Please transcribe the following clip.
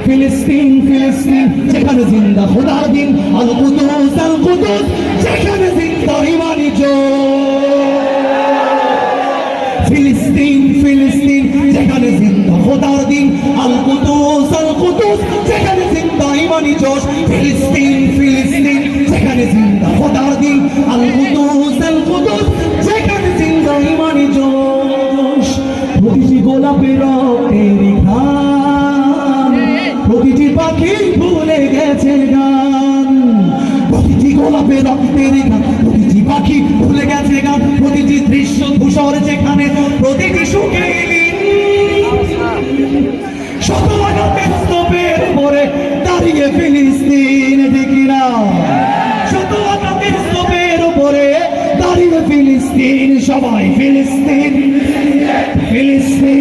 ফিলিস্তিন ফিলিস্তিন যেখানে জিন্দা খোদার দিন, আল কুদুস যেখানে জিন্দা ইমানি ফিলিস্তিন ফিলিস্তিন যেখানে জিন্দা খোদার দিন, আল কুদুস যেখানে জিন্দা ইমানি জোশ। ফিলিস্তিন ফিলিস্তিন যেখানে জিন্দা খোদার দিন, আল কুদুস যেখানে জিন্দা ইমানি জোশ। প্রতিটি গোলাপের রক্তের ঘ্রাণ, প্রতিটি পাখি ভুলে গেছে গান। প্রতিটি গোলাপের রক্তের ঘ্রাণ, প্রতিটি পাখি ভুলে গেছে গান। প্রতিটি দৃশ্য ধূসর যেখানে, প্রতিটি সুখে শত আঘাতের স্তূপের উপরে দাঁড়িয়ে ফিলিস্তিন, দেখি না শত আঘাতের স্তূপের উপরে দাঁড়িয়ে ফিলিস্তিন। সবাই ফিলিস্তিন ফিলিস্তিন।